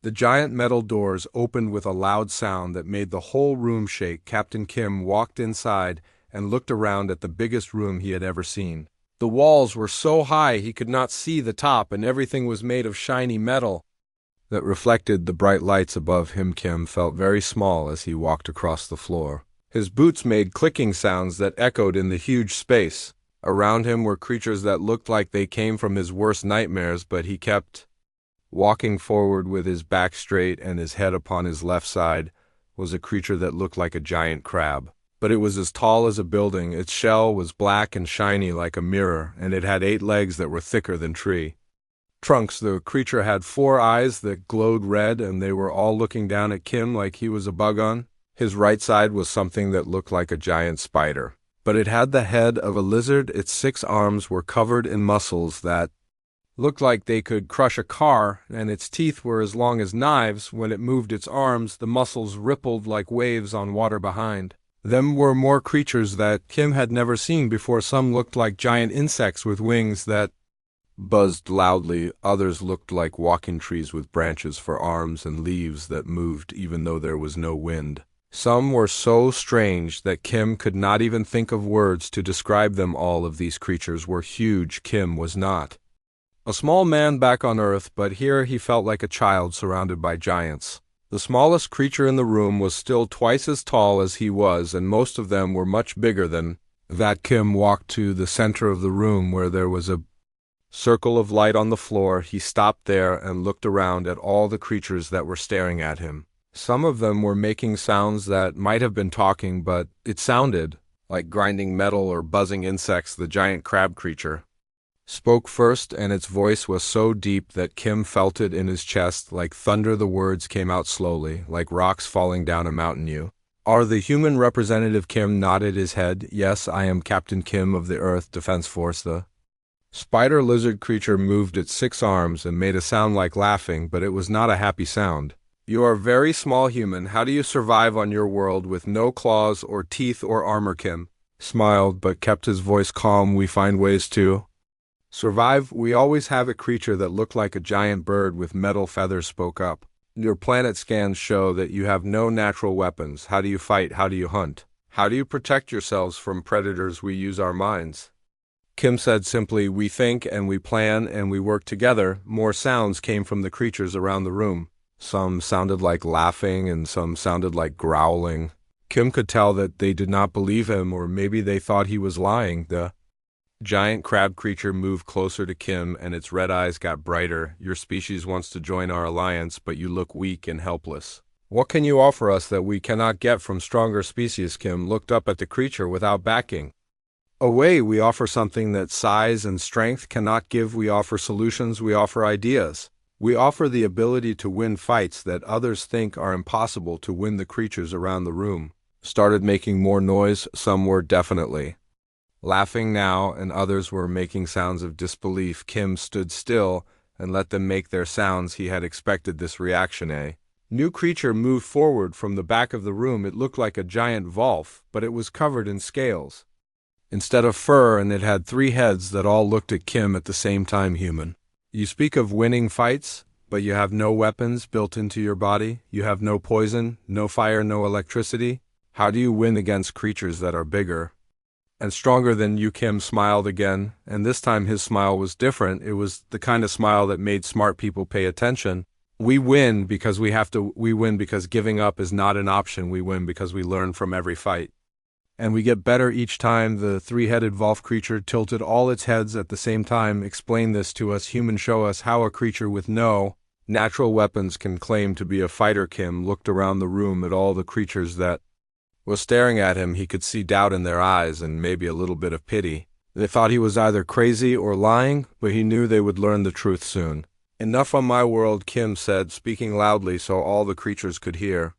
The giant metal doors opened with a loud sound that made the whole room shake. Captain Kim walked inside and looked around at the biggest room he had ever seen. The walls were so high he could not see the top, and everything was made of shiny metal that reflected the bright lights above him. Kim felt very small as he walked across the floor. His boots made clicking sounds that echoed in the huge space. Around him were creatures that looked like they came from his worst nightmares, but he kept walking forward with his back straight and his head upon his left side. Was a creature that looked like a giant crab. But it was as tall as a building. Its shell was black and shiny like a mirror, and it had 8 legs that were thicker than tree trunks. The creature had 4 eyes that glowed red, and they were all looking down at Kim like he was a bug on. His right side was something that looked like a giant spider, but it had the head of a lizard. Its 6 arms were covered in muscles that looked like they could crush a car, and its teeth were as long as knives. When it moved its arms, the muscles rippled like waves on water behind. Them were more creatures that Kim had never seen before. Some looked like giant insects with wings that buzzed loudly. Others looked like walking trees with branches for arms and leaves that moved even though there was no wind. Some were so strange that Kim could not even think of words to describe them. All of these creatures were huge. Kim was not a small man back on Earth, but here he felt like a child surrounded by giants. The smallest creature in the room was still twice as tall as he was, and most of them were much bigger than that. Kim walked to the center of the room where there was a circle of light on the floor. He stopped there and looked around at all the creatures that were staring at him. Some of them were making sounds that might have been talking, but it sounded like grinding metal or buzzing insects. The giant crab creature spoke first, and its voice was so deep that Kim felt it in his chest. Like thunder, the words came out slowly, like rocks falling down a mountain. You are the human representative? Kim nodded his head. Yes, I am Captain Kim of the Earth Defense Force. The spider lizard creature moved its 6 arms and made a sound like laughing, but it was not a happy sound. You are very small human. How do you survive on your world with no claws or teeth or armor? Kim smiled but kept his voice calm. We find ways to survive. We always have a creature that looked like a giant bird with metal feathers spoke up. Your planet scans show that you have no natural weapons. How do you fight? How do you hunt? How do you protect yourselves from predators? We use our minds. Kim said simply, we think and we plan and we work together. More sounds came from the creatures around the room. Some sounded like laughing and some sounded like growling. Kim could tell that they did not believe him, or maybe they thought he was lying. The giant crab creature moved closer to Kim, and its red eyes got brighter. Your species wants to join our alliance, but you look weak and helpless. What can you offer us that we cannot get from stronger species? Kim looked up at the creature without backing away. We offer something that size and strength cannot give. We offer solutions. We offer ideas. We offer the ability to win fights that others think are impossible to win. The creatures around the room started making more noise. Some were definitely laughing now, and others were making sounds of disbelief. Kim stood still and let them make their sounds. He had expected this reaction. A new creature moved forward from the back of the room. It looked like a giant wolf, but it was covered in scales instead of fur, and it had 3 heads that all looked at Kim at the same time. Human, you speak of winning fights, but you have no weapons built into your body. You have no poison, no fire, no electricity. How do you win against creatures that are bigger and stronger than you? Kim smiled again, and this time his smile was different. It was the kind of smile that made smart people pay attention. We win because we win because giving up is not an option. We win because we learn from every fight, and we get better each time. The 3-headed wolf creature tilted all its heads at the same time. Explain this to us, human. Show us how a creature with no natural weapons can claim to be a fighter. Kim looked around the room at all the creatures that was staring at him. He could see doubt in their eyes and maybe a little bit of pity. They thought he was either crazy or lying, but he knew they would learn the truth soon. Enough on my world, Kim said, speaking loudly so all the creatures could hear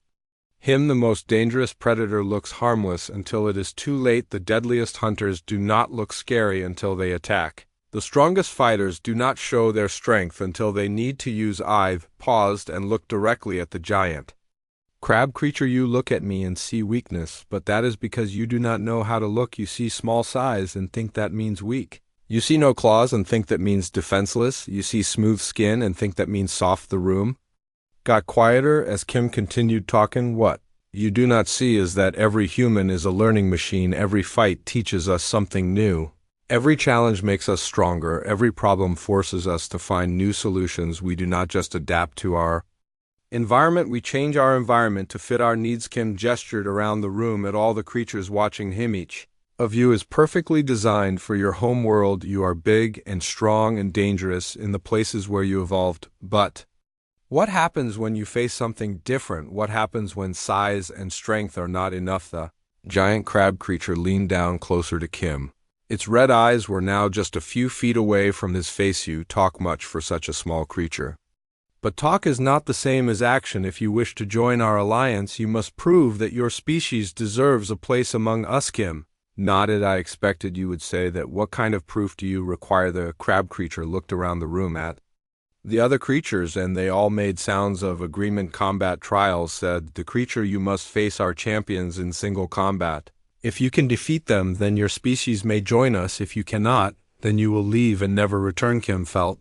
him. The most dangerous predator looks harmless until it is too late. The deadliest hunters do not look scary until they attack. The strongest fighters do not show their strength until they need to use. I paused and looked directly at the giant crab creature. You look at me and see weakness, but that is because you do not know how to look. You see small size and think that means weak. You see no claws and think that means defenseless. You see smooth skin and think that means soft. The room got quieter as Kim continued talking. What you do not see is that every human is a learning machine. Every fight teaches us something new. Every challenge makes us stronger. Every problem forces us to find new solutions. We do not just adapt to our environment, we change our environment to fit our needs. Kim gestured around the room at all the creatures watching him. Each of you is perfectly designed for your home world. You are big and strong and dangerous in the places where you evolved. But what happens when you face something different? What happens when size and strength are not enough? The giant crab creature leaned down closer to Kim. Its red eyes were now just a few feet away from his face. You talk much for such a small creature. But talk is not the same as action. If you wish to join our alliance, you must prove that your species deserves a place among us. Kim nodded. I expected you would say that. What kind of proof do you require? The crab creature looked around the room at the other creatures, and they all made sounds of agreement. Combat trials, said the creature. You must face our champions in single combat. If you can defeat them, then your species may join us. If you cannot, then you will leave and never return. Kim felt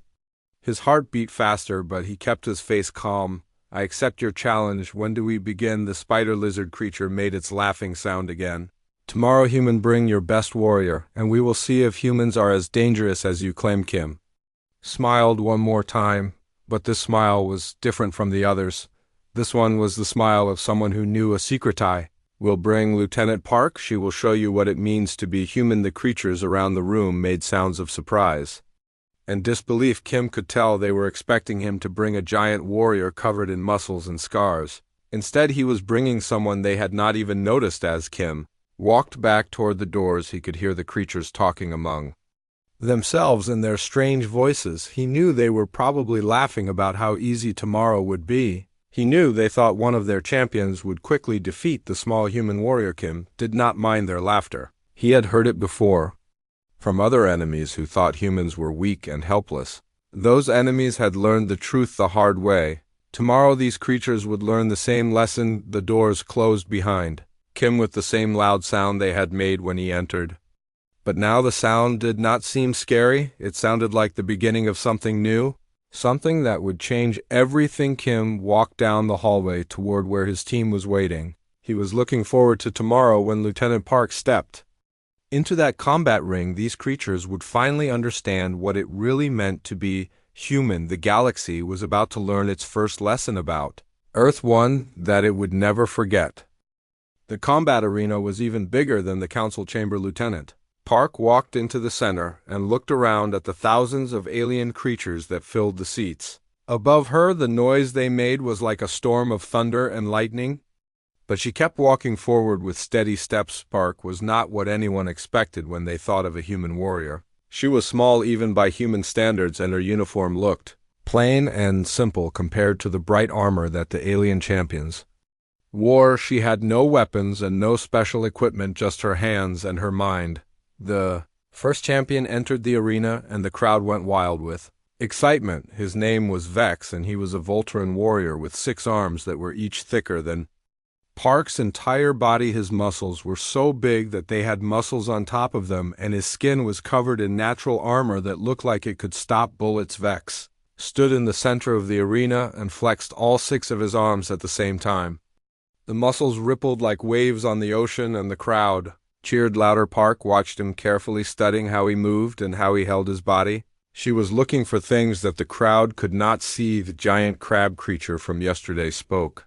his heart beat faster, but he kept his face calm. I accept your challenge. When do we begin? The spider lizard creature made its laughing sound again. Tomorrow, human, bring your best warrior, and we will see if humans are as dangerous as you claim. Kim smiled one more time, but this smile was different from the others. This one was the smile of someone who knew a secret. I will bring Lieutenant Park. She will show you what it means to be human. The creatures around the room made sounds of surprise and disbelief. Kim could tell they were expecting him to bring a giant warrior covered in muscles and scars. Instead, he was bringing someone they had not even noticed. As Kim walked back toward the doors, he could hear the creatures talking among themselves in their strange voices. He knew they were probably laughing about how easy tomorrow would be. He knew they thought one of their champions would quickly defeat the small human warrior. Kim did not mind their laughter. He had heard it before from other enemies who thought humans were weak and helpless. Those enemies had learned the truth the hard way. Tomorrow these creatures would learn the same lesson. The doors closed behind Kim with the same loud sound they had made when he entered. But now the sound did not seem scary. It sounded like the beginning of something new, something that would change everything. Kim walked down the hallway toward where his team was waiting. He was looking forward to tomorrow when Lieutenant Park stepped into that combat ring. These creatures would finally understand what it really meant to be human. The galaxy was about to learn its first lesson about Earth, one that it would never forget. The combat arena was even bigger than the council chamber. Lieutenant Park walked into the center and looked around at the thousands of alien creatures that filled the seats. Above her, the noise they made was like a storm of thunder and lightning. But she kept walking forward with steady steps. Park was not what anyone expected when they thought of a human warrior. She was small even by human standards, and her uniform looked plain and simple compared to the bright armor that the alien champions wore. She had no weapons and no special equipment, just her hands and her mind. The first champion entered the arena, and the crowd went wild with excitement. His name was Vex, and he was a Voltron warrior with 6 arms that were each thicker than Park's entire body. His muscles were so big that they had muscles on top of them, and his skin was covered in natural armor that looked like it could stop bullets. Vex stood in the center of the arena and flexed all 6 of his arms at the same time. The muscles rippled like waves on the ocean, and the crowd cheered louder. Park watched him carefully, studying how he moved and how he held his body. She was looking for things that the crowd could not see. The giant crab creature from yesterday spoke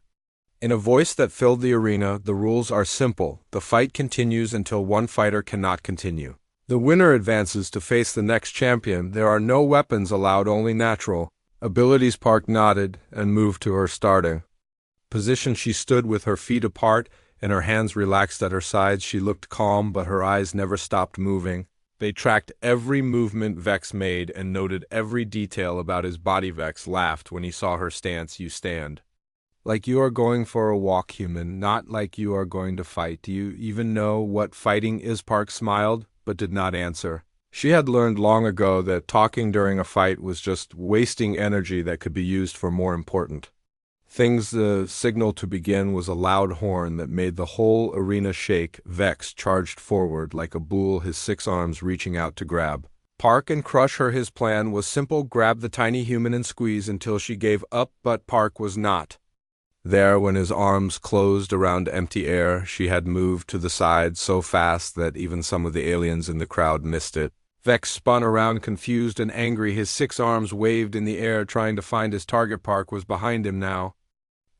in a voice that filled the arena. The rules are simple. The fight continues until one fighter cannot continue. The winner advances to face the next champion. There are no weapons allowed, only natural abilities. Park nodded and moved to her starting position. She stood with her feet apart and her hands relaxed at her sides. She looked calm, but her eyes never stopped moving. They tracked every movement Vex made and noted every detail about his body. Vex laughed when he saw her stance. You stand like you are going for a walk, human, not like you are going to fight. Do you even know what fighting is? Park smiled, but did not answer. She had learned long ago that talking during a fight was just wasting energy that could be used for more important things. The signal to begin was a loud horn that made the whole arena shake. Vex charged forward like a bull, his 6 arms reaching out to grab Park and crush her. His plan was simple: grab the tiny human and squeeze until she gave up, but Park was not there when his arms closed around empty air. She had moved to the side so fast that even some of the aliens in the crowd missed it. Vex spun around, confused and angry. His 6 arms waved in the air, trying to find his target. Park was behind him now,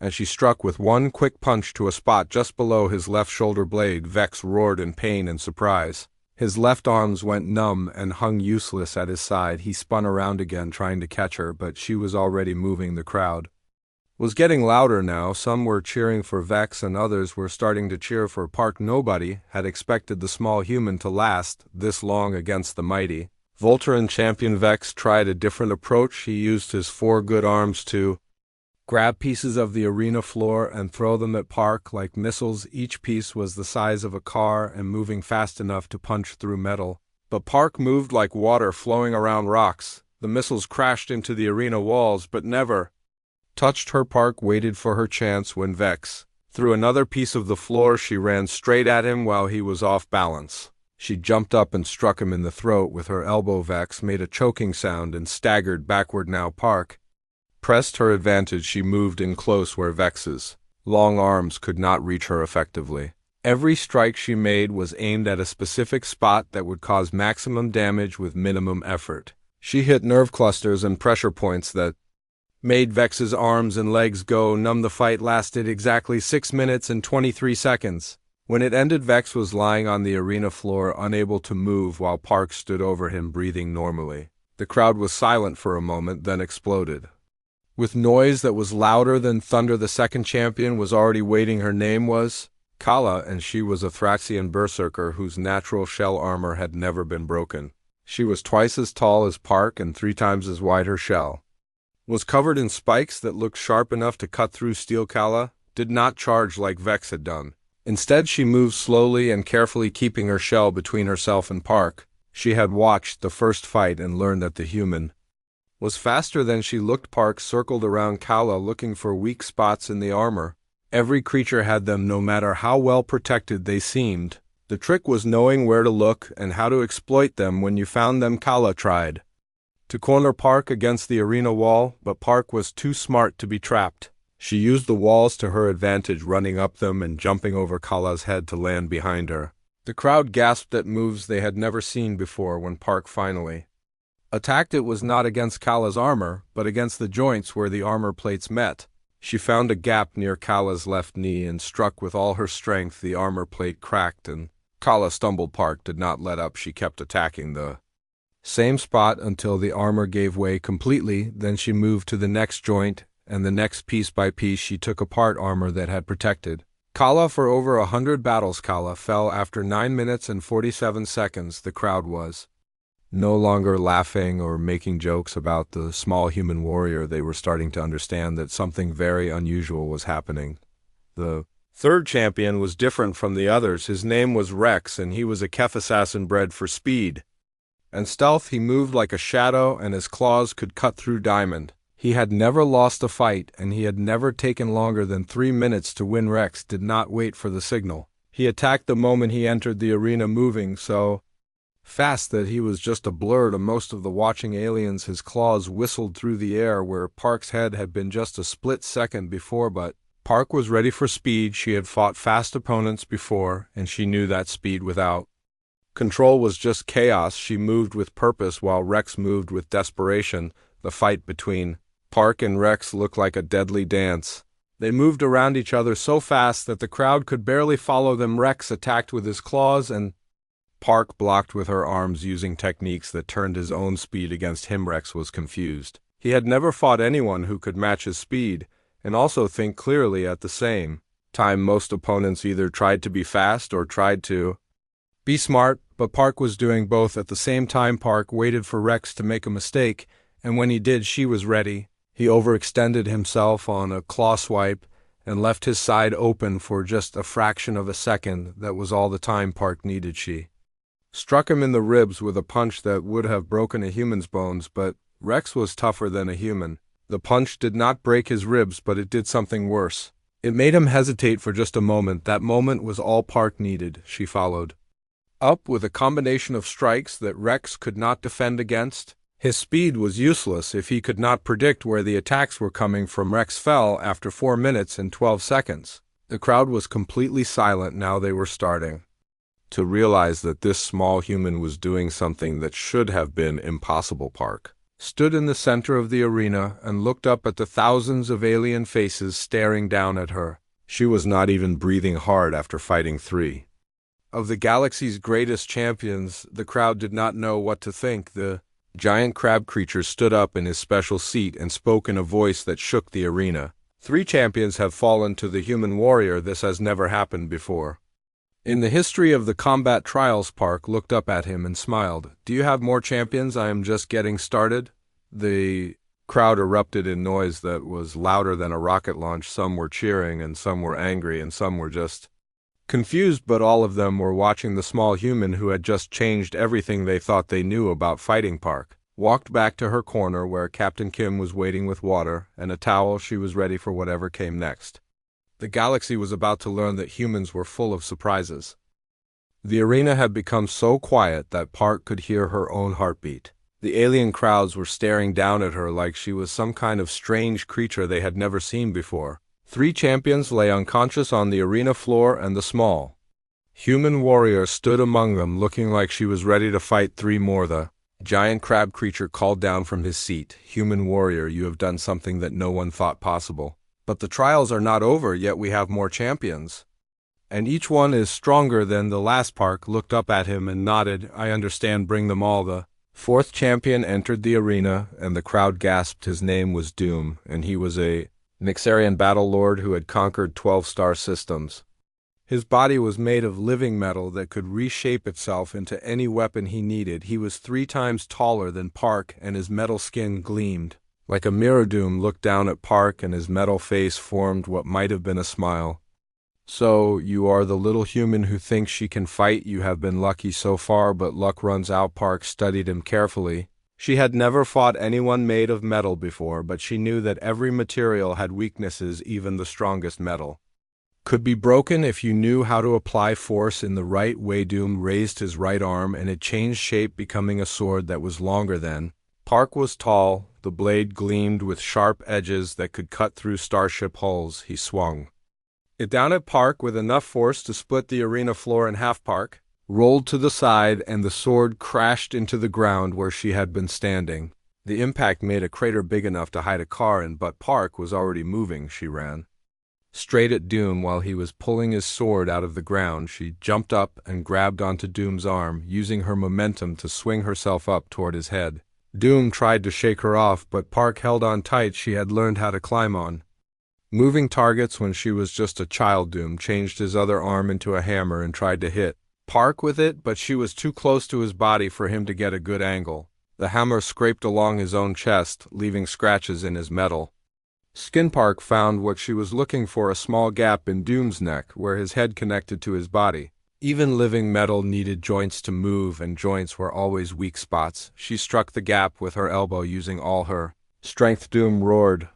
and she struck with one quick punch to a spot just below his left shoulder blade. Vex roared in pain and surprise. His left arms went numb and hung useless at his side. He spun around again, trying to catch her, but she was already moving. The crowd was getting louder now. Some were cheering for Vex and others were starting to cheer for Park. Nobody had expected the small human to last this long against the mighty Voltron champion. Vex tried a different approach. He used his 4 good arms to grab pieces of the arena floor and throw them at Park like missiles. Each piece was the size of a car and moving fast enough to punch through metal. But Park moved like water flowing around rocks. The missiles crashed into the arena walls but never touched her. Park waited for her chance. When Vex threw another piece of the floor, she ran straight at him while he was off balance. She jumped up and struck him in the throat with her elbow. Vex made a choking sound and staggered backward. Now Park pressed her advantage. She moved in close where Vex's long arms could not reach her effectively. Every strike she made was aimed at a specific spot that would cause maximum damage with minimum effort. She hit nerve clusters and pressure points that made Vex's arms and legs go numb. The fight lasted exactly 6 minutes and 23 seconds. When it ended, Vex was lying on the arena floor, unable to move, while Park stood over him, breathing normally. The crowd was silent for a moment, then exploded with noise that was louder than thunder. The second champion was already waiting. Her name was Kala, and she was a Thraxian berserker whose natural shell armor had never been broken. She was twice as tall as Park and 3 times as wide. Her shell was covered in spikes that looked sharp enough to cut through steel. Kala did not charge like Vex had done. Instead, she moved slowly and carefully, keeping her shell between herself and Park. She had watched the first fight and learned that the human was faster than she looked. Park circled around Kala, looking for weak spots in the armor. Every creature had them, no matter how well protected they seemed. The trick was knowing where to look and how to exploit them. When you found them, Kala tried to corner Park against the arena wall, but Park was too smart to be trapped. She used the walls to her advantage, running up them and jumping over Kala's head to land behind her. The crowd gasped at moves they had never seen before. When Park finally attacked, it was not against Kala's armor, but against the joints where the armor plates met. She found a gap near Kala's left knee and struck with all her strength. The armor plate cracked and Kala stumbled. Park did not let up. She kept attacking the same spot until the armor gave way completely. Then she moved to the next joint and the next. Piece by piece, she took apart armor that had protected Kala for over 100 battles. Kala fell after 9 minutes and 47 seconds. The crowd was no longer laughing or making jokes about the small human warrior. They were starting to understand that something very unusual was happening. The third champion was different from the others. His name was Rex, and he was a Kef assassin bred for speed and stealth. He moved like a shadow, and his claws could cut through diamond. He had never lost a fight, and he had never taken longer than 3 minutes to win. Rex did not wait for the signal. He attacked the moment he entered the arena, moving so fast that he was just a blur to most of the watching aliens. His claws whistled through the air where Park's head had been just a split second before, but Park was ready for speed. She had fought fast opponents before, and she knew that speed without control was just chaos. She moved with purpose while Rex moved with desperation. The fight between Park and Rex looked like a deadly dance. They moved around each other so fast that the crowd could barely follow them. Rex attacked with his claws, and Park blocked with her arms, using techniques that turned his own speed against him. Rex was confused. He had never fought anyone who could match his speed and also think clearly at the same time. Most opponents either tried to be fast or tried to be smart, but Park was doing both at the same time. Park waited for Rex to make a mistake, and when he did, she was ready. He overextended himself on a claw swipe and left his side open for just a fraction of a second. That was all the time Park needed. She struck him in the ribs with a punch that would have broken a human's bones, but Rex was tougher than a human. The punch did not break his ribs, but it did something worse. It made him hesitate for just a moment. That moment was all Park needed. She followed up with a combination of strikes that Rex could not defend against. His speed was useless if he could not predict where the attacks were coming from. Rex fell after 4 minutes and 12 seconds. The crowd was completely silent now. They were starting to realize that this small human was doing something that should have been impossible. Park stood in the center of the arena and looked up at the thousands of alien faces staring down at her. She was not even breathing hard after fighting 3 of the galaxy's greatest champions. The crowd did not know what to think. The giant crab creature stood up in his special seat and spoke in a voice that shook the arena. 3 champions have fallen to the human warrior. This has never happened before in the history of the combat trials. Park looked up at him and smiled. Do you have more champions? I am just getting started. The crowd erupted in noise that was louder than a rocket launch. Some were cheering and some were angry and some were just confused, but all of them were watching the small human who had just changed everything they thought they knew about fighting. Park walked back to her corner where Captain Kim was waiting with water and a towel. She was ready for whatever came next. The galaxy was about to learn that humans were full of surprises. The arena had become so quiet that Park could hear her own heartbeat. The alien crowds were staring down at her like she was some kind of strange creature they had never seen before. 3 champions lay unconscious on the arena floor and the small human warrior stood among them looking like she was ready to fight 3 more. The giant crab creature called down from his seat. Human warrior, you have done something that no one thought possible. But the trials are not over yet. We have more champions, and each one is stronger than the last. Park looked up at him and nodded. I understand. Bring them all. The 4th champion entered the arena and the crowd gasped. His name was Doom, and he was a Nixarian battle lord who had conquered 12 star systems. His body was made of living metal that could reshape itself into any weapon he needed. He was 3 times taller than Park and his metal skin gleamed like a mirror. Doom looked down at Park and his metal face formed what might have been a smile. So, you are the little human who thinks she can fight. You have been lucky so far, but luck runs out. Park studied him carefully. She had never fought anyone made of metal before, but she knew that every material had weaknesses. Even the strongest metal could be broken if you knew how to apply force in the right way. Doom raised his right arm and it changed shape, becoming a sword that was longer than Park was tall. The blade gleamed with sharp edges that could cut through starship hulls. He swung it down at Park with enough force to split the arena floor in half. Park rolled to the side and the sword crashed into the ground where she had been standing. The impact made a crater big enough to hide a car in, but Park was already moving. She ran straight at Doom while he was pulling his sword out of the ground. She jumped up and grabbed onto Doom's arm, using her momentum to swing herself up toward his head. Doom tried to shake her off, but Park held on tight. She had learned how to climb on moving targets when she was just a child. Doom changed his other arm into a hammer and tried to hit Park with it, but she was too close to his body for him to get a good angle. The hammer scraped along his own chest, leaving scratches in his metal skin. Park found what she was looking for, a small gap in Doom's neck where his head connected to his body. Even living metal needed joints to move, and joints were always weak spots. She struck the gap with her elbow using all her strength. Doom roared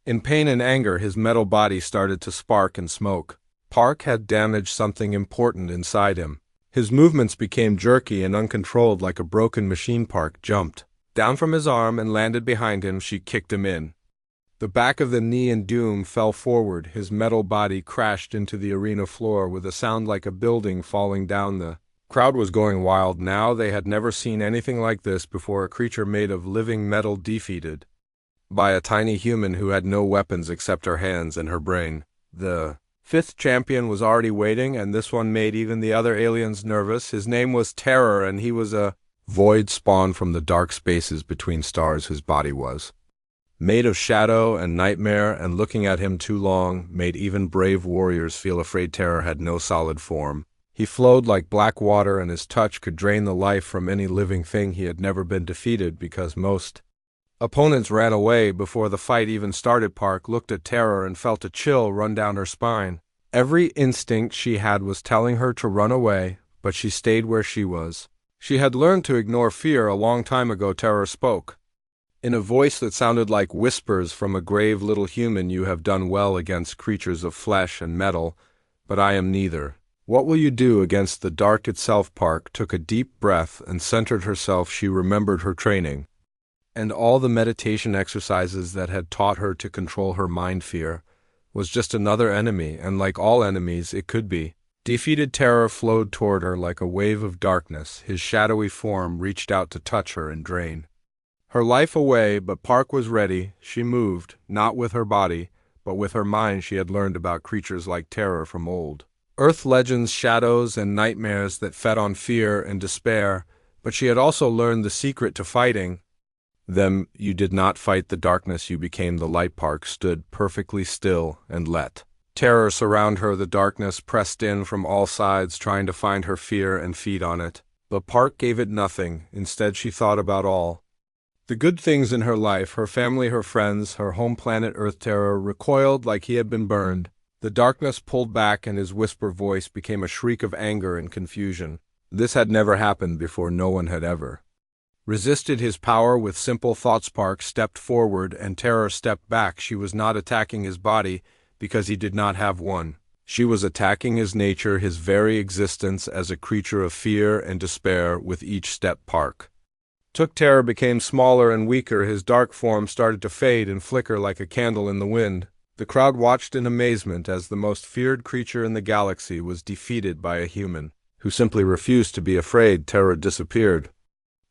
in pain and anger. His metal body started to spark and smoke. Park had damaged something important inside him. His movements became jerky and uncontrolled like a broken machine. Park jumped down from his arm and landed behind him. She kicked him in the back of the knee and Doom fell forward. His metal body crashed into the arena floor with a sound like a building falling down. The crowd was going wild now. They had never seen anything like this before. A creature made of living metal defeated by a tiny human who had no weapons except her hands and her brain. The 5th champion was already waiting, and this one made even the other aliens nervous. His name was Terror, and he was a void spawned from the dark spaces between stars. His body was made of shadow and nightmare, and looking at him too long made even brave warriors feel afraid. Terror had no solid form. He flowed like black water, and his touch could drain the life from any living thing. He had never been defeated because most opponents ran away before the fight even started. Park looked at Terror and felt a chill run down her spine. Every instinct she had was telling her to run away, but she stayed where she was. She had learned to ignore fear a long time ago. Terror spoke in a voice that sounded like whispers from a grave little human. You have done well against creatures of flesh and metal, but I am neither What will you do against the dark itself? Park took a deep breath and centered herself. She remembered her training and all the meditation exercises that had taught her to control her mind. Fear was just another enemy, and like all enemies, it could be defeated. Terror flowed toward her like a wave of darkness. His shadowy form reached out to touch her and drain her life away, but Park was ready. She moved, not with her body, but with her mind. She had learned about creatures like terror from old Earth legends, shadows, and nightmares that fed on fear and despair, but she had also learned the secret to fighting them. You did not fight the darkness, you became the light. Park stood perfectly still and let terror surround her. The darkness pressed in from all sides, trying to find her fear and feed on it. But Park gave it nothing. Instead, she thought about all the good things in her life, her family, her friends, her home planet Earth. Terror recoiled like he had been burned. The darkness pulled back and his whisper voice became a shriek of anger and confusion. This had never happened before. No one had ever resisted his power with simple thoughts. Park stepped forward and Terror stepped back. She was not attacking his body because he did not have one. She was attacking his nature, his very existence as a creature of fear and despair. With each step Park took, Terror became smaller and weaker. His dark form started to fade and flicker like a candle in the wind. The crowd watched in amazement as the most feared creature in the galaxy was defeated by a human who simply refused to be afraid. Terror disappeared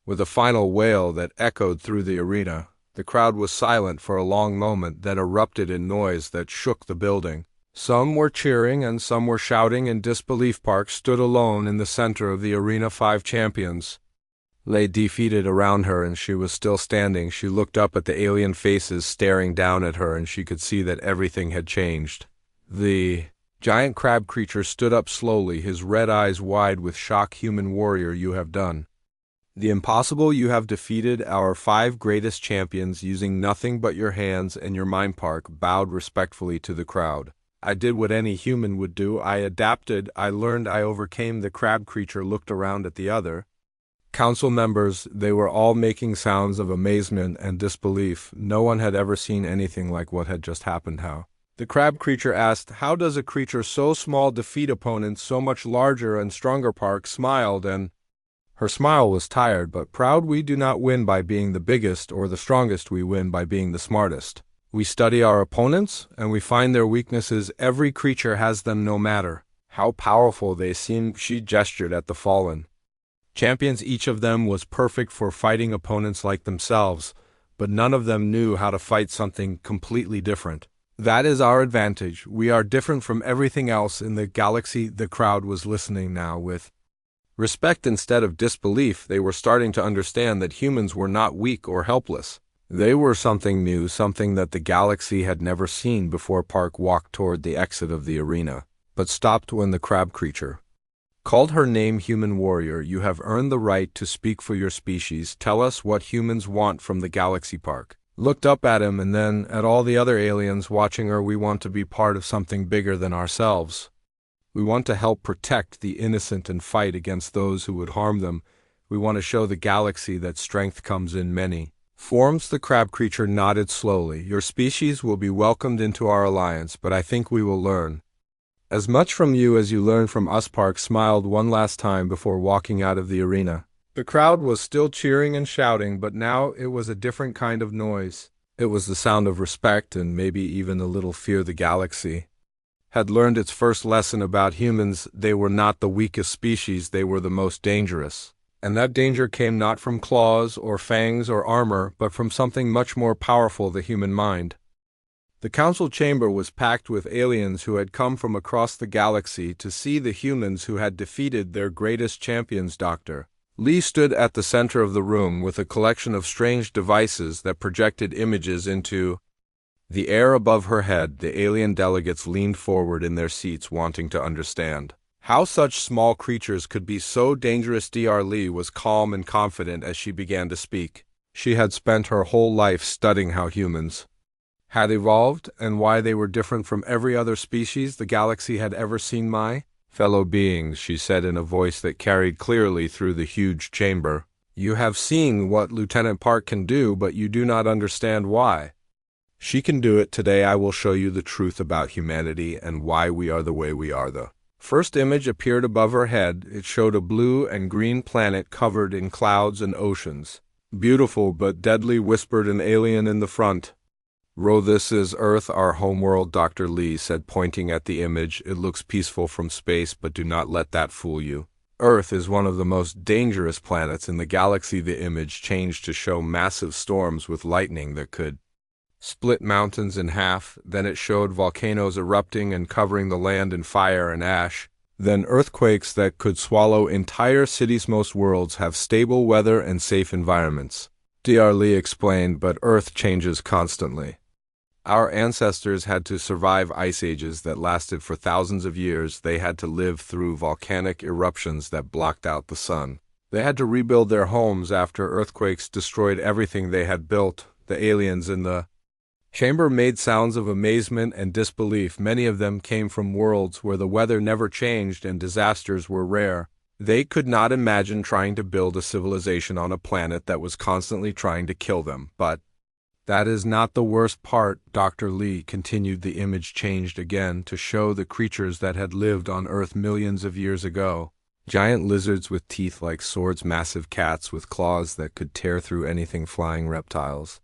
with a final wail that echoed through the arena. The crowd was silent for a long moment, then erupted in noise that shook the building. Some were cheering and some were shouting in disbelief. Park stood alone in the center of the arena. 5 champions lay defeated around her, and she was still standing. She looked up at the alien faces staring down at her, and she could see that everything had changed. The giant crab creature stood up slowly, his red eyes wide with shock. Human warrior, you have done the impossible. You have defeated our 5 greatest champions using nothing but your hands and your mind. Park bowed respectfully to the crowd. I did what any human would do. I adapted, I learned, I overcame. The crab creature looked around at the other council members. They were all making sounds of amazement and disbelief. No one had ever seen anything like what had just happened. How? The crab creature asked, how does a creature so small defeat opponents so much larger and stronger? Park smiled, and her smile was tired but proud. We do not win by being the biggest or the strongest. We win by being the smartest. We study our opponents and we find their weaknesses. Every creature has them, no matter how powerful they seem. She gestured at the fallen champions. Each of them was perfect for fighting opponents like themselves, but none of them knew how to fight something completely different. That is our advantage. We are different from everything else in the galaxy. The crowd was listening now with respect instead of disbelief. They were starting to understand that humans were not weak or helpless. They were something new, something that the galaxy had never seen before. Park walked toward the exit of the arena, but stopped when the crab creature called her name. Human warrior, you have earned the right to speak for your species. Tell us what humans want from the galaxy. Park looked up at him and then at all the other aliens watching her. We want to be part of something bigger than ourselves. We want to help protect the innocent and fight against those who would harm them. We want to show the galaxy that strength comes in many forms. The crab creature nodded slowly. Your species will be welcomed into our alliance, but I think we will learn as much from you as you learn from us. Park smiled one last time before walking out of the arena. The crowd was still cheering and shouting, but now it was a different kind of noise. It was the sound of respect and maybe even a little fear. The galaxy had learned its first lesson about humans. They were not the weakest species, they were the most dangerous. And that danger came not from claws or fangs or armor, but from something much more powerful, the human mind. The council chamber was packed with aliens who had come from across the galaxy to see the humans who had defeated their greatest champions. Dr. Lee stood at the center of the room with a collection of strange devices that projected images into the air above her head. The alien delegates leaned forward in their seats, wanting to understand how such small creatures could be so dangerous. Dr. Lee was calm and confident as she began to speak. She had spent her whole life studying how humans had evolved and why they were different from every other species the galaxy had ever seen. My fellow beings, she said in a voice that carried clearly through the huge chamber, you have seen what Lieutenant Park can do, but you do not understand why she can do it. Today I will show you the truth about humanity and why we are the way we are. The First image appeared above her head. It showed a blue and green planet covered in clouds and oceans. Beautiful but deadly, whispered an alien in the front. This is Earth, our homeworld, Dr. Lee said, pointing at the image. It looks peaceful from space, but do not let that fool you. Earth is one of the most dangerous planets in the galaxy. The image changed to show massive storms with lightning that could split mountains in half. Then it showed volcanoes erupting and covering the land in fire and ash. Then earthquakes that could swallow entire cities. Most worlds have stable weather and safe environments, Dr. Lee explained, but Earth changes constantly. Our ancestors had to survive ice ages that lasted for thousands of years. They had to live through volcanic eruptions that blocked out the sun. They had to rebuild their homes after earthquakes destroyed everything they had built. The aliens in the chamber made sounds of amazement and disbelief. Many of them came from worlds where the weather never changed and disasters were rare. They could not imagine trying to build a civilization on a planet that was constantly trying to kill them. But that is not the worst part, Dr. Lee continued. The image changed again to show the creatures that had lived on Earth millions of years ago. Giant lizards with teeth like swords, massive cats with claws that could tear through anything, flying reptiles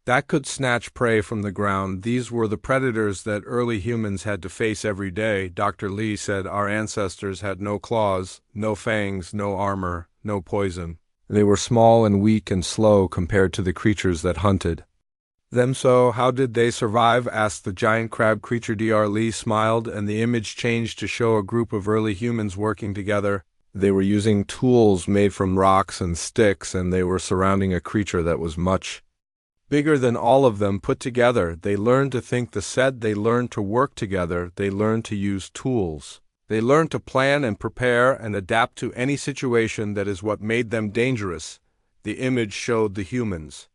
that could snatch prey from the ground. These were the predators that early humans had to face every day. Dr. Lee said our ancestors had no claws, no fangs, no armor, no poison. They were small and weak and slow compared to the creatures that hunted them. So how did they survive? Asked the giant crab creature. Dr. Lee smiled, and the image changed to show a group of early humans working together. They were using tools made from rocks and sticks, and they were surrounding a creature that was much bigger than all of them put together. They learned to think. They learned to work together. They learned to use tools. They learned to plan and prepare and adapt to any situation. That is what made them dangerous. The image showed the humans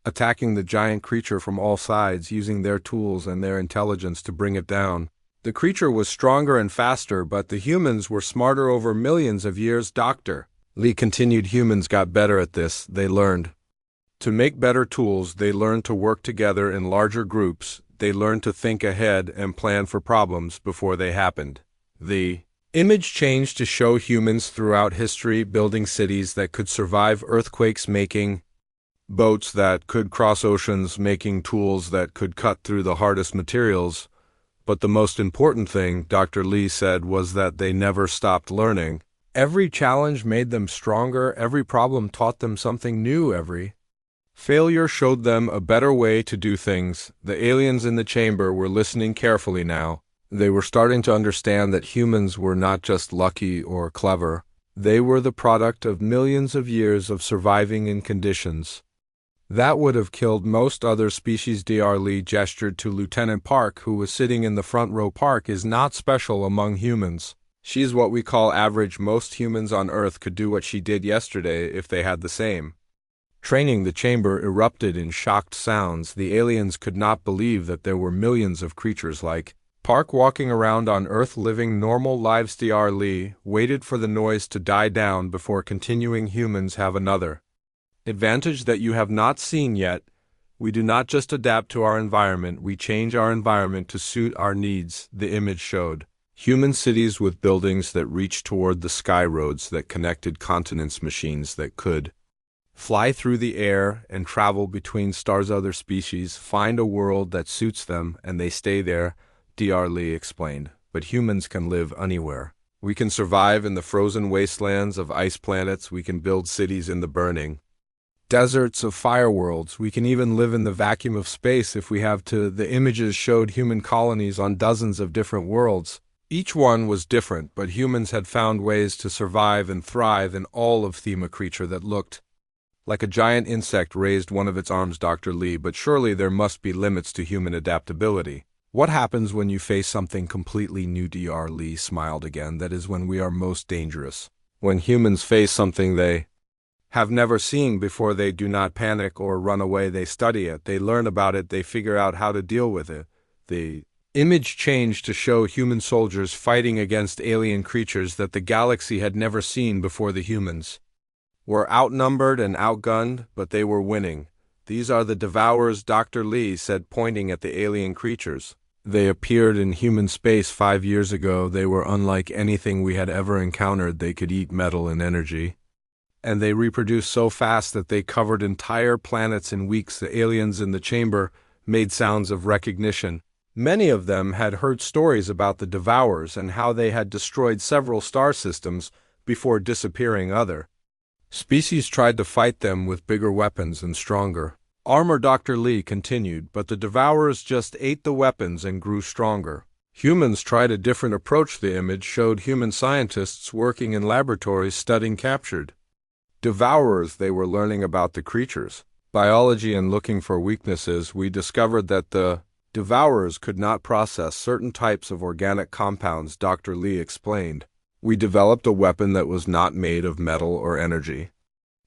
attacking the giant creature from all sides, using their tools and their intelligence to bring it down. The creature was stronger and faster, but the humans were smarter over millions of years. Dr. Lee continued, humans got better at this. They learned to make better tools. They learned to work together in larger groups. They learned to think ahead and plan for problems before they happened. The image changed to show humans throughout history building cities that could survive earthquakes, making boats that could cross oceans, making tools that could cut through the hardest materials. But the most important thing, Dr. Lee said, was that they never stopped learning. Every challenge made them stronger. Every problem taught them something new. Every failure showed them a better way to do things. The aliens in the chamber were listening carefully now. They were starting to understand that humans were not just lucky or clever. They were the product of millions of years of surviving in conditions that would have killed most other species. Dr. Lee gestured to Lieutenant Park, who was sitting in the front row. Park is not special among humans. She's what we call average. Most humans on Earth could do what she did yesterday if they had the same training. The chamber erupted in shocked sounds. The aliens could not believe that there were millions of creatures like Park walking around on Earth living normal lives. Dr. Lee waited for the noise to die down before continuing. Humans have another advantage that you have not seen yet. We do not just adapt to our environment, we change our environment to suit our needs. The image showed human cities with buildings that reached toward the sky, roads that connected continents, machines that could fly through the air and travel between stars. Other species find a world that suits them and they stay there, Dr. Lee explained. But humans can live anywhere. We can survive in the frozen wastelands of ice planets. We can build cities in the burning deserts of fire worlds. We can even live in the vacuum of space if we have to. The images showed human colonies on dozens of different worlds. Each one was different, but humans had found ways to survive and thrive in all of them. A creature that looked like a giant insect raised one of its arms. Dr. Lee, but surely there must be limits to human adaptability. What happens when you face something completely new? Dr. Lee smiled again. That is when we are most dangerous. When humans face something they have never seen before, they do not panic or run away. They study it, they learn about it, they figure out how to deal with it. The image changed to show human soldiers fighting against alien creatures that the galaxy had never seen before. The humans were outnumbered and outgunned, but they were winning. These are the Devourers, Dr. Lee said, pointing at the alien creatures. They appeared in human space 5 years ago. They were unlike anything we had ever encountered. They could eat metal and energy. And they reproduced so fast that they covered entire planets in weeks. The aliens in the chamber made sounds of recognition. Many of them had heard stories about the Devourers and how they had destroyed several star systems before disappearing. Other species tried to fight them with bigger weapons and stronger armor. Dr. Lee continued, but the Devourers just ate the weapons and grew stronger. Humans tried a different approach. The image showed human scientists working in laboratories studying captured Devourers. They were learning about the creatures' biology and looking for weaknesses. We discovered that the Devourers could not process certain types of organic compounds. Dr. Lee explained. We developed a weapon that was not made of metal or energy,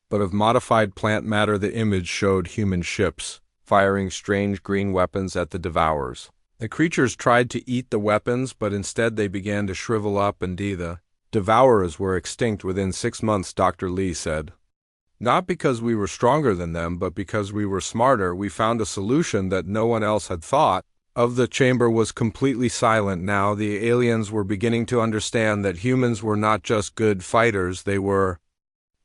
but of modified plant matter. The image showed human ships firing strange green weapons at the Devourers. The creatures tried to eat the weapons, but instead they began to shrivel up and die. The Devourers were extinct within 6 months, Dr. Lee said. Not because we were stronger than them, but because we were smarter. We found a solution that no one else had thought of. The chamber was completely silent now. The aliens were beginning to understand that humans were not just good fighters. They were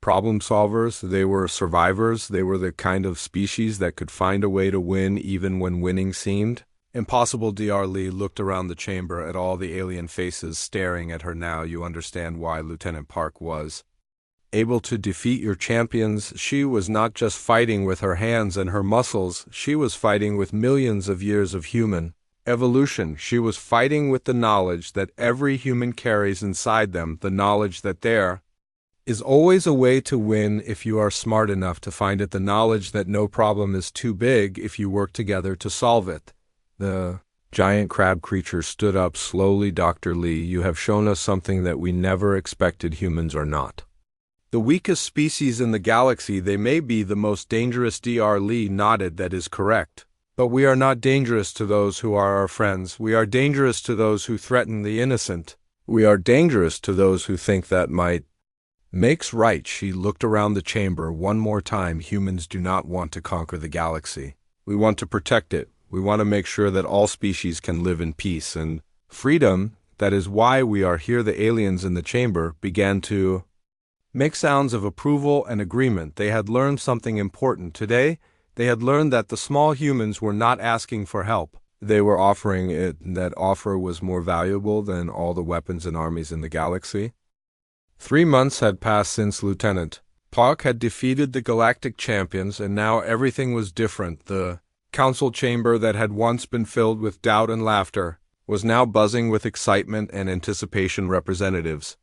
problem solvers. They were survivors. They were the kind of species that could find a way to win even when winning seemed impossible. Dr. Lee looked around the chamber at all the alien faces staring at her. Now you understand why Lieutenant Park was able to defeat your champions. She was not just fighting with her hands and her muscles. She was fighting with millions of years of human evolution. She was fighting with the knowledge that every human carries inside them, the knowledge that there is always a way to win if you are smart enough to find it, the knowledge that no problem is too big if you work together to solve it. The giant crab creature stood up slowly. Dr. Lee, you have shown us something that we never expected. Humans are not the weakest species in the galaxy. They may be the most dangerous. Dr. Lee nodded. That is correct. But we are not dangerous to those who are our friends. We are dangerous to those who threaten the innocent. We are dangerous to those who think that might makes right. She looked around the chamber one more time. Humans do not want to conquer the galaxy. We want to protect it. We want to make sure that all species can live in peace and freedom. That is why we are here. The aliens in the chamber began to make sounds of approval and agreement. They had learned something important today. They had learned that the small humans were not asking for help. They were offering it. That offer was more valuable than all the weapons and armies in the galaxy. 3 months had passed since Lieutenant Park had defeated the galactic champions, and now everything was different. The council chamber that had once been filled with doubt and laughter was now buzzing with excitement and anticipation. Representatives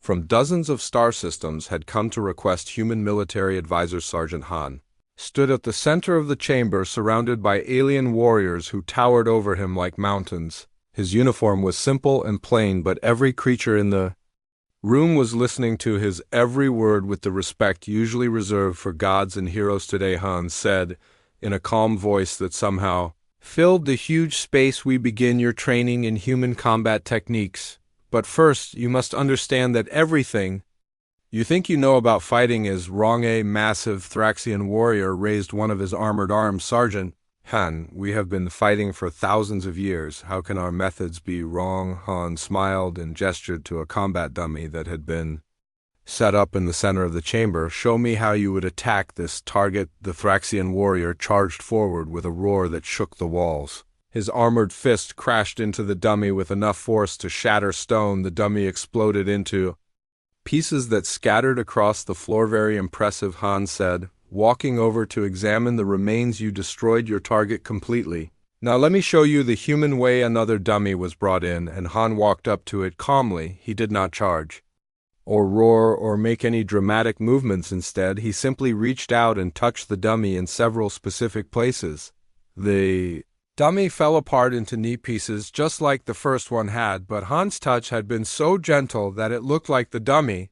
from dozens of star systems had come to request human military advisor. Sergeant Han stood at the center of the chamber, surrounded by alien warriors who towered over him like mountains. His uniform was simple and plain, but every creature in the room was listening to his every word with the respect usually reserved for gods and heroes. Today, Han said, in a calm voice that somehow filled the huge space, we begin your training in human combat techniques. But first, you must understand that everything you think you know about fighting is wrong. A massive Thraxian warrior raised one of his armored arms. Sergeant Han, we have been fighting for thousands of years. How can our methods be wrong? Han smiled and gestured to a combat dummy that had been set up in the center of the chamber. Show me how you would attack this target. The Thraxian warrior charged forward with a roar that shook the walls. His armored fist crashed into the dummy with enough force to shatter stone. The dummy exploded into pieces that scattered across the floor. Very impressive, Han said, walking over to examine the remains. You destroyed your target completely. Now let me show you the human way. Another dummy was brought in, and Han walked up to it calmly. He did not charge or roar or make any dramatic movements. Instead, he simply reached out and touched the dummy in several specific places. The dummy fell apart into neat pieces just like the first one had, but Han's touch had been so gentle that it looked like the dummy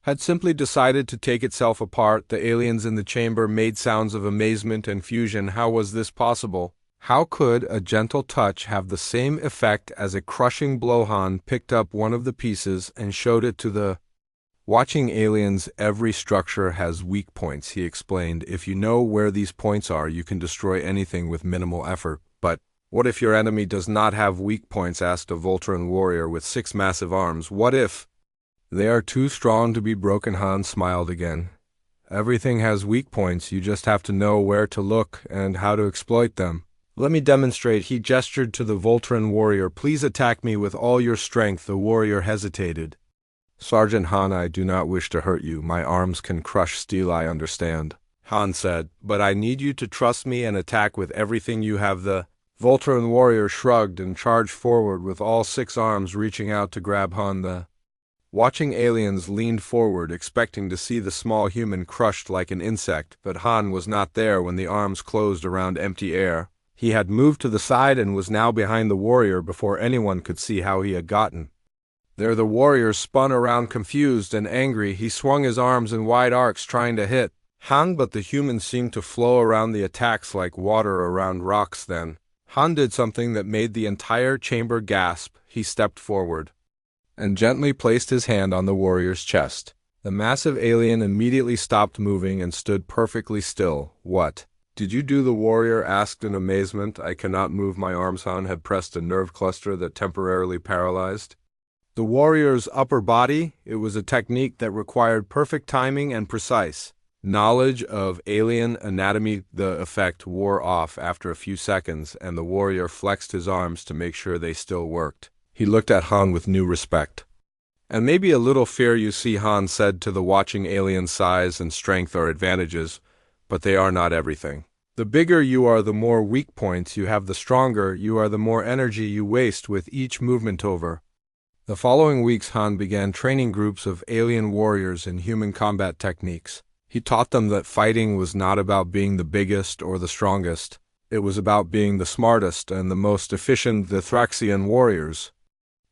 had simply decided to take itself apart. The aliens in the chamber made sounds of amazement and fusion. How was this possible? How could a gentle touch have the same effect as a crushing blow? Han picked up one of the pieces and showed it to the watching aliens. Every structure has weak points, he explained. If you know where these points are, you can destroy anything with minimal effort. But What if your enemy does not have weak points? Asked a Voltron warrior with 6 massive arms. What if they are too strong to be broken? Han smiled again. Everything has weak points, you just have to know where to look and how to exploit them. Let me demonstrate. He gestured to the Voltron warrior. Please attack me with all your strength. The warrior hesitated. Sergeant Han, I do not wish to hurt you. My arms can crush steel, I understand. Han said, but I need you to trust me and attack with everything you have. The Voltron warrior shrugged and charged forward with all 6 arms, reaching out to grab Han. The watching aliens leaned forward, expecting to see the small human crushed like an insect, but Han was not there when the arms closed around empty air. He had moved to the side and was now behind the warrior before anyone could see how he had gotten there. The warrior spun around confused and angry. He swung his arms in wide arcs trying to hit Han, but the human seemed to flow around the attacks like water around rocks. Then Han did something that made the entire chamber gasp. He stepped forward and gently placed his hand on the warrior's chest. The massive alien immediately stopped moving and stood perfectly still. What did you do? The warrior asked in amazement. I cannot move my arms. Han had pressed a nerve cluster that temporarily paralyzed the warrior's upper body. It was a technique that required perfect timing and precise knowledge of alien anatomy. The effect wore off after a few seconds, and the warrior flexed his arms to make sure they still worked. He looked at Han with new respect and maybe a little fear. You see, Han said to the watching alien, size and strength are advantages, but they are not everything. The bigger you are, the more weak points you have. The stronger you are, the more energy you waste with each movement. Over the following weeks, Han began training groups of alien warriors in human combat techniques. He taught them that fighting was not about being the biggest or the strongest. It was about being the smartest and the most efficient. The Thraxian warriors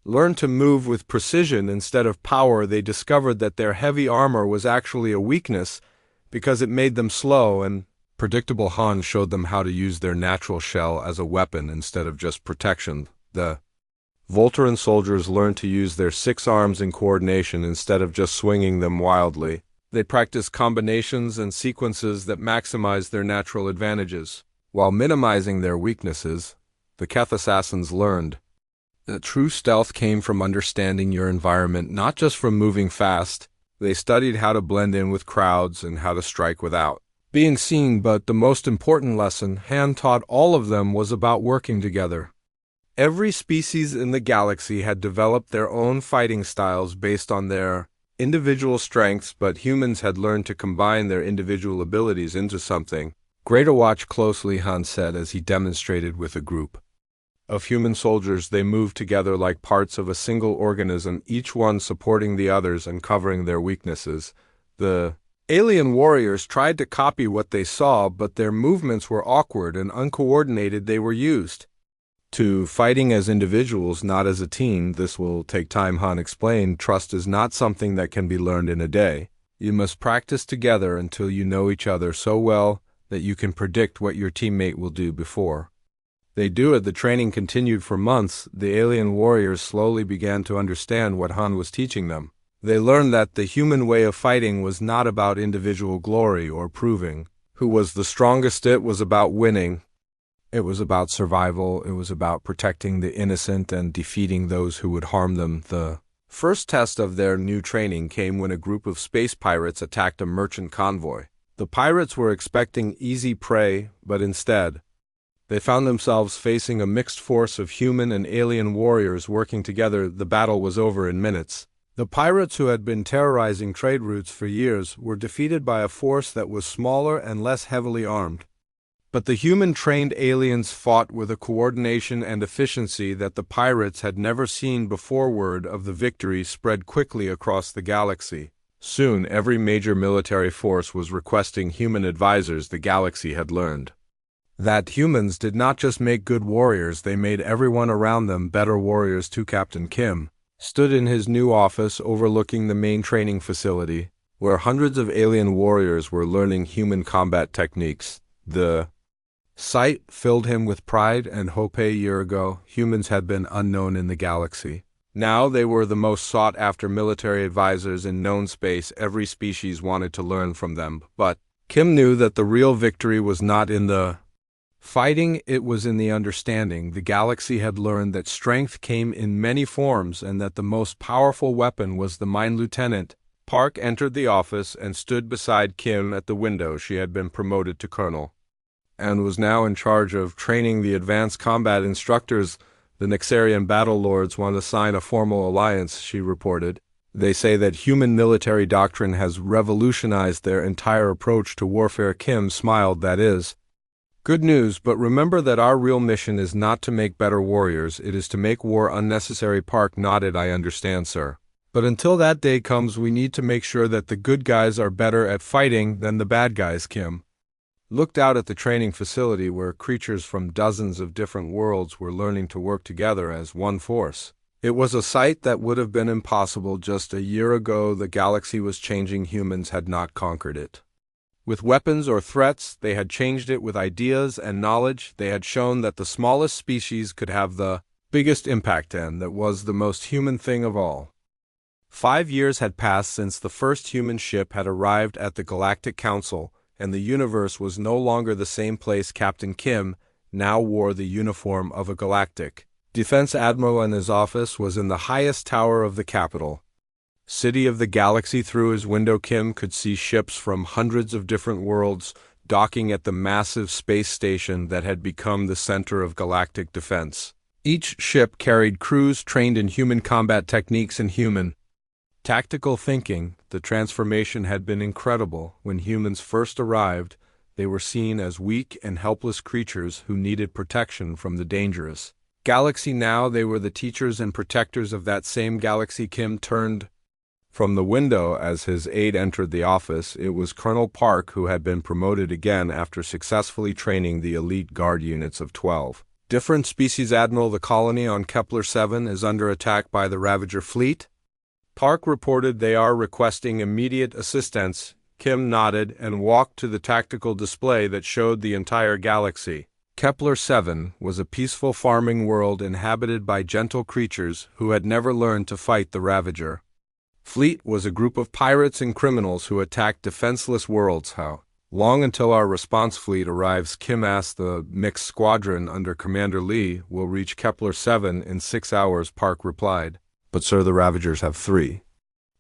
learned to move with precision instead of power. They discovered that their heavy armor was actually a weakness because it made them slow and predictable. Han showed them how to use their natural shell as a weapon instead of just protection. The Voltron soldiers learned to use their 6 arms in coordination instead of just swinging them wildly. They practiced combinations and sequences that maximized their natural advantages while minimizing their weaknesses. The Keth assassins learned that true stealth came from understanding your environment, not just from moving fast. They studied how to blend in with crowds and how to strike without being seen. But the most important lesson Han taught all of them was about working together. Every species in the galaxy had developed their own fighting styles based on their individual strengths, but humans had learned to combine their individual abilities into something greater. Watch closely, Han said as he demonstrated with a group of human soldiers. They moved together like parts of a single organism, each one supporting the others and covering their weaknesses. The alien warriors tried to copy what they saw, but their movements were awkward and uncoordinated. They were used to fighting as individuals, not as a team. This will take time, Han explained. Trust is not something that can be learned in a day. You must practice together until you know each other so well that you can predict what your teammate will do before they do it. The training continued for months. The alien warriors slowly began to understand what Han was teaching them. They learned that the human way of fighting was not about individual glory or proving who was the strongest. It was about winning. It was about survival. It was about protecting the innocent and defeating those who would harm them. The first test of their new training came when a group of space pirates attacked a merchant convoy. The pirates were expecting easy prey, but instead, they found themselves facing a mixed force of human and alien warriors working together. The battle was over in minutes. The pirates, who had been terrorizing trade routes for years, were defeated by a force that was smaller and less heavily armed. But the human-trained aliens fought with a coordination and efficiency that the pirates had never seen before. Word of the victory spread quickly across the galaxy. Soon, every major military force was requesting human advisors. The galaxy had learned that humans did not just make good warriors, they made everyone around them better warriors too. Captain Kim stood in his new office overlooking the main training facility, where hundreds of alien warriors were learning human combat techniques. The sight filled him with pride and hope. A year ago, humans had been unknown in the galaxy. Now they were the most sought-after military advisors in known space. Every species wanted to learn from them. But Kim knew that the real victory was not in the Fighting, it was in the understanding. The galaxy had learned that strength came in many forms and that the most powerful weapon was the mind. Lieutenant Park entered the office and stood beside Kim at the window. She had been promoted to colonel and was now in charge of training the advanced combat instructors. The Nexarian battle lords want to sign a formal alliance, she reported. They say that human military doctrine has revolutionized their entire approach to warfare. Kim smiled. That is good news, but remember that our real mission is not to make better warriors, it is to make war unnecessary. Park nodded. I understand, sir. But until that day comes, we need to make sure that the good guys are better at fighting than the bad guys. Kim looked out at the training facility where creatures from dozens of different worlds were learning to work together as one force. It was a sight that would have been impossible just a year ago. The galaxy was changing. Humans had not conquered it with weapons or threats, they had changed it with ideas and knowledge. They had shown that the smallest species could have the biggest impact, and that was the most human thing of all. 5 years had passed since the first human ship had arrived at the Galactic Council, and the universe was no longer the same place. Captain Kim now wore the uniform of a galactic defense admiral, and his office was in the highest tower of the capital city of the galaxy. Through his window, Kim could see ships from hundreds of different worlds docking at the massive space station that had become the center of galactic defense. Each ship carried crews trained in human combat techniques and human tactical thinking. The transformation had been incredible. When humans first arrived, they were seen as weak and helpless creatures who needed protection from the dangerous galaxy. Now they were the teachers and protectors of that same galaxy. Kim turned from the window as his aide entered the office. It was Colonel Park, who had been promoted again after successfully training the elite guard units of 12 different species. Admiral, the colony on Kepler 7 is under attack by the Ravager fleet. Park reported. They are requesting immediate assistance. Kim nodded and walked to the tactical display that showed the entire galaxy. Kepler 7 was a peaceful farming world inhabited by gentle creatures who had never learned to fight the Ravager fleet. Was a group of pirates and criminals who attacked defenseless worlds. How long until our response fleet arrives? Kim asked. The mixed squadron under Commander Lee will reach Kepler 7 in 6 hours, Park replied. But sir, the Ravagers have 3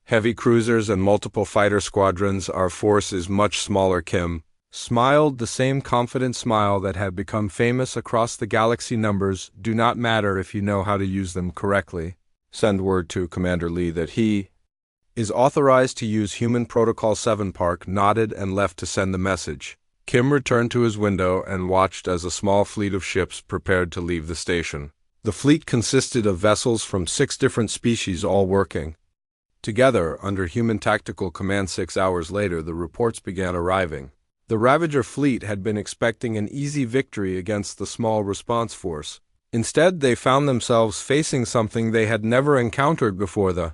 heavy cruisers and multiple fighter squadrons. Our force is much smaller. Kim smiled, the same confident smile that had become famous across the galaxy. Numbers do not matter if you know how to use them correctly. Send word to Commander Lee that he is authorized to use Human Protocol 7. Park nodded and left to send the message. Kim returned to his window and watched as a small fleet of ships prepared to leave the station. The fleet consisted of vessels from 6 different species, all working together under human tactical command. 6 hours later, the reports began arriving. The Ravager fleet had been expecting an easy victory against the small response force. Instead, they found themselves facing something they had never encountered before. The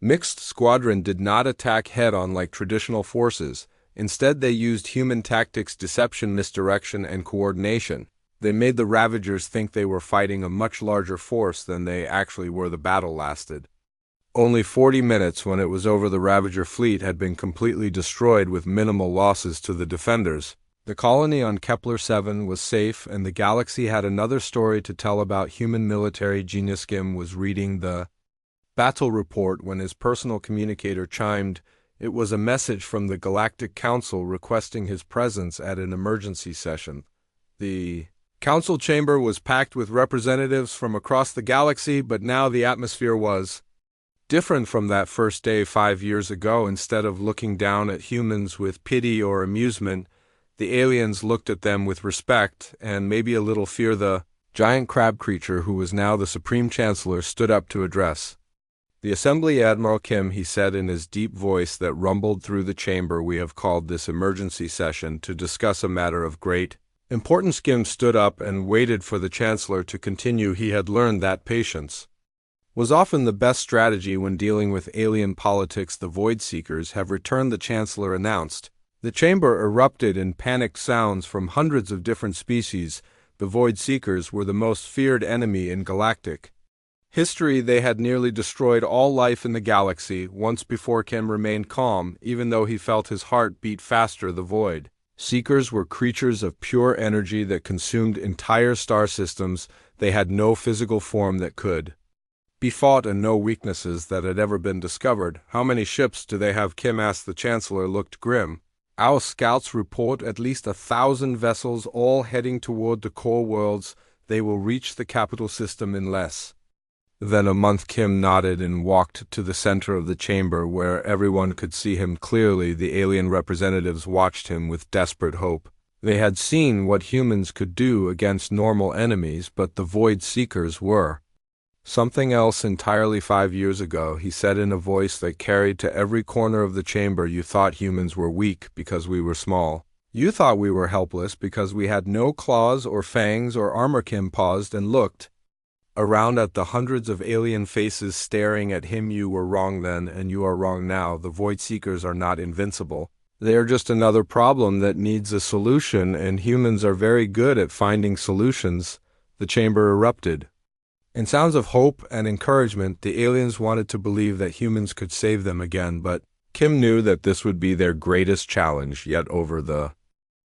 mixed squadron did not attack head-on like traditional forces. Instead, they used human tactics, deception, misdirection, and coordination. They made the Ravagers think they were fighting a much larger force than they actually were. The battle lasted only 40 minutes. When it was over, the Ravager fleet had been completely destroyed with minimal losses to the defenders. The colony on Kepler 7 was safe, and the galaxy had another story to tell about human military genius. Kim was reading the battle report when his personal communicator chimed. It was a message from the Galactic Council requesting his presence at an emergency session. The council chamber was packed with representatives from across the galaxy, but now the atmosphere was different from that first day 5 years ago. Instead of looking down at humans with pity or amusement, the aliens looked at them with respect and maybe a little fear. The giant crab creature, who was now the Supreme Chancellor, stood up to address the assembly. Admiral Kim, he said in his deep voice that rumbled through the chamber, we have called this emergency session to discuss a matter of great importance. Kim stood up and waited for the Chancellor to continue. He had learned that patience was often the best strategy when dealing with alien politics. The Void Seekers have returned, the Chancellor announced. The chamber erupted in panicked sounds from hundreds of different species. The Void Seekers were the most feared enemy in galactic history. They had nearly destroyed all life in the galaxy. Once before, Kim remained calm, even though he felt his heart beat faster. The Void Seekers were creatures of pure energy that consumed entire star systems. They had no physical form that could be fought and no weaknesses that had ever been discovered. How many ships do they have? Kim asked. The Chancellor looked grim. Our scouts report at least 1,000 vessels, all heading toward the core worlds. They will reach the capital system in less than a month. Kim nodded and walked to the center of the chamber where everyone could see him clearly. The alien representatives watched him with desperate hope. They had seen what humans could do against normal enemies, but the Void Seekers were something else entirely. 5 years ago, he said in a voice that carried to every corner of the chamber, you thought humans were weak because we were small. You thought we were helpless because we had no claws or fangs or armor. Kim paused and looked around at the hundreds of alien faces staring at him. You were wrong then, and you are wrong now. The Void Seekers are not invincible. They are just another problem that needs a solution, and humans are very good at finding solutions. The chamber erupted. In sounds of hope and encouragement, the aliens wanted to believe that humans could save them again, but Kim knew that this would be their greatest challenge yet. Over the